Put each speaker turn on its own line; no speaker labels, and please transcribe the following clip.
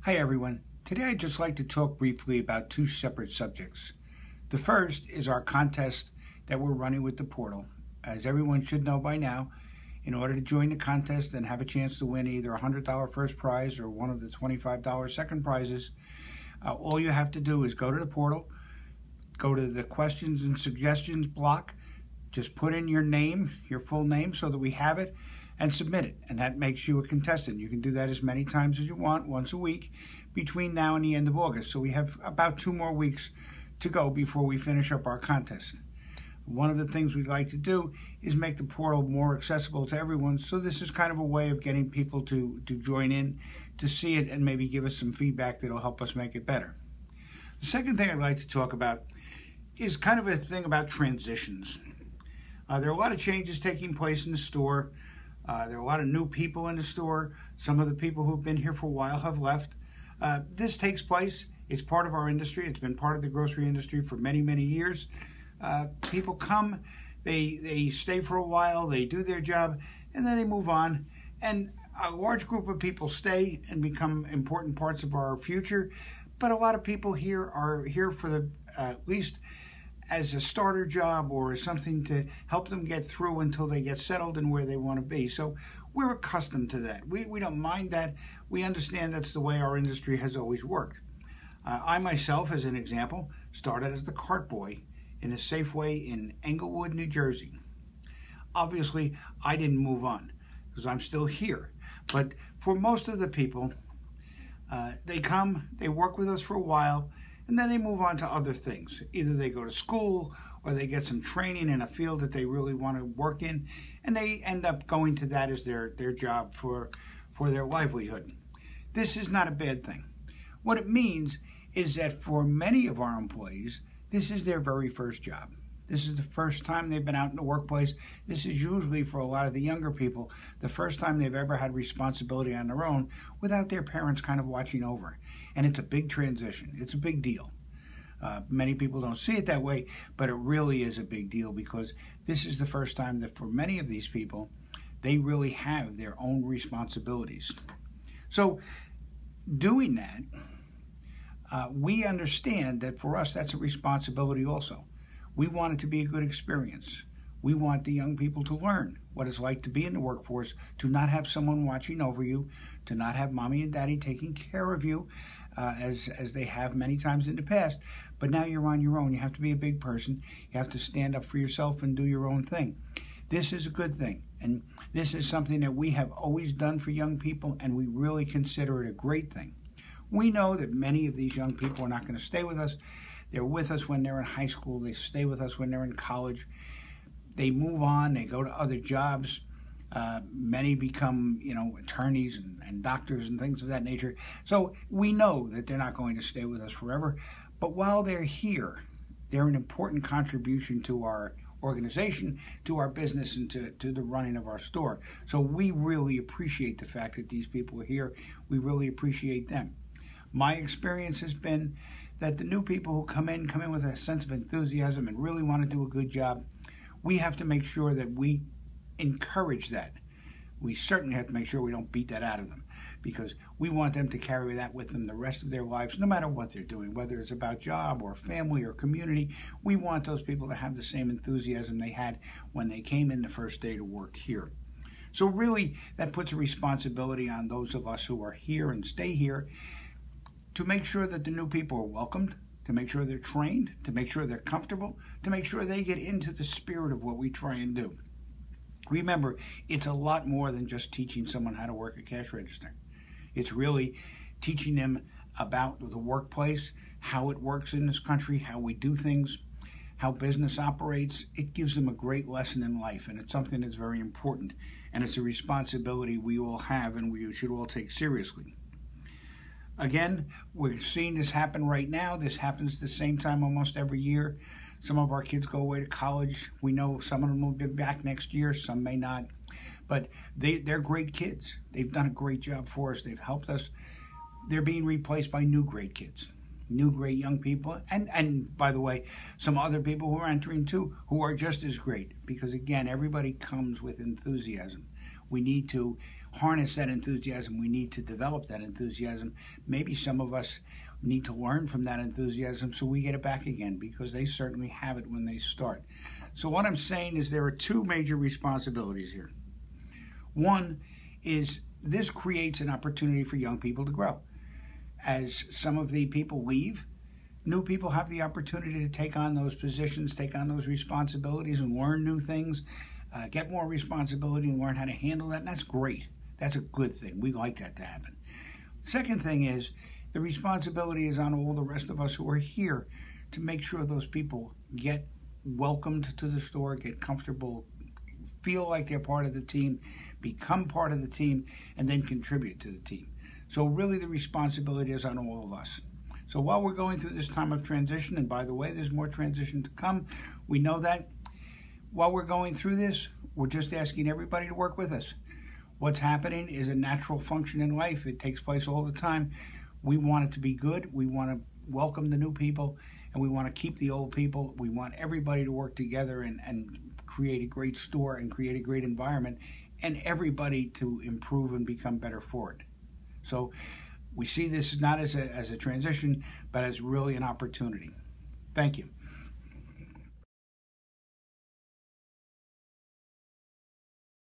Hi everyone. Today I'd just like to talk briefly about two separate subjects. The first is our contest that we're running with the portal. As everyone should know by now, in order to join the contest and have a chance to win either a $100 first prize or one of the $25 second prizes, all you have to do is go to the portal, go to the questions and suggestions block, just put in your name, your full name so that we have it, and submit it, and that makes you a contestant. You can do that as many times as you want, once a week, between now and the end of August. So we have about 2 more weeks to go before we finish up our contest. One of the things we'd like to do is make the portal more accessible to everyone, so this is kind of a way of getting people to join in, to see it, and maybe give us some feedback that'll help us make it better. The second thing I'd like to talk about is kind of a thing about transitions. There are a lot of changes taking place in the store. There are a lot of new people in the store. Some of the people who've been here for a while have left. This takes place. It's part of our industry. It's been part of the grocery industry for many, many years. People come, they stay for a while, they do their job, and then they move on. And a large group of people stay and become important parts of our future. But a lot of people here are here for the at least as a starter job or as something to help them get through until they get settled in where they want to be. So we're accustomed to that. We don't mind that. We understand that's the way our industry has always worked. I myself, as an example, started as the cart boy in a Safeway in Englewood, New Jersey. Obviously, I didn't move on because I'm still here. But for most of the people, they come, they work with us for a while, and then they move on to other things. Either they go to school or they get some training in a field that they really want to work in, and they end up going to that as their job for their livelihood. This is not a bad thing. What it means is that for many of our employees, this is their very first job. This is the first time they've been out in the workplace. This is usually, for a lot of the younger people, the first time they've ever had responsibility on their own without their parents kind of watching over. And it's a big transition. It's a big deal. Many people don't see it that way, but it really is a big deal because this is the first time that for many of these people, they really have their own responsibilities. So doing that, we understand that for us, that's a responsibility also. We want it to be a good experience. We want the young people to learn what it's like to be in the workforce, to not have someone watching over you, to not have mommy and daddy taking care of you as they have many times in the past. But now you're on your own. You have to be a big person. You have to stand up for yourself and do your own thing. This is a good thing. And this is something that we have always done for young people, and we really consider it a great thing. We know that many of these young people are not going to stay with us. They're with us when they're in high school. They stay with us when they're in college. They move on. They go to other jobs. Many become, attorneys and doctors and things of that nature. So we know that they're not going to stay with us forever. But while they're here, they're an important contribution to our organization, to our business, and to the running of our store. So we really appreciate the fact that these people are here. We really appreciate them. My experience has been that the new people who come in with a sense of enthusiasm and really want to do a good job. We have to make sure that we encourage that. We certainly have to make sure we don't beat that out of them, because we want them to carry that with them the rest of their lives, no matter what they're doing, whether it's about job or family or community. We want those people to have the same enthusiasm they had when they came in the first day to work here. So really, that puts a responsibility on those of us who are here and stay here to make sure that the new people are welcomed, to make sure they're trained, to make sure they're comfortable, to make sure they get into the spirit of what we try and do. Remember, it's a lot more than just teaching someone how to work a cash register. It's really teaching them about the workplace, how it works in this country, how we do things, how business operates. It gives them a great lesson in life, and it's something that's very important, and it's a responsibility we all have and we should all take seriously. Again, we're seeing this happen right now. This happens the same time almost every year. Some of our kids go away to college. We know some of them will be back next year, some may not. But they're great kids. They've done a great job for us. They've helped us. They're being replaced by new great kids. new great young people, and by the way, some other people who are entering too, who are just as great, because again, everybody comes with enthusiasm. We need to harness that enthusiasm. We need to develop that enthusiasm. Maybe some of us need to learn from that enthusiasm so we get it back again, because they certainly have it when they start. So what I'm saying is there are two major responsibilities here. One is this creates an opportunity for young people to grow. As some of the people leave, new people have the opportunity to take on those positions, take on those responsibilities, and learn new things, get more responsibility and learn how to handle that, and that's great. That's a good thing. We like that to happen. Second thing is, the responsibility is on all the rest of us who are here to make sure those people get welcomed to the store, get comfortable, feel like they're part of the team, become part of the team, and then contribute to the team. So really the responsibility is on all of us. So while we're going through this time of transition, and by the way, there's more transition to come, we know that. While we're going through this, we're just asking everybody to work with us. What's happening is a natural function in life. It takes place all the time. We want it to be good. We want to welcome the new people, and we want to keep the old people. We want everybody to work together and create a great store and create a great environment, and everybody to improve and become better for it. So we see this not as a transition, but as really an opportunity. Thank you.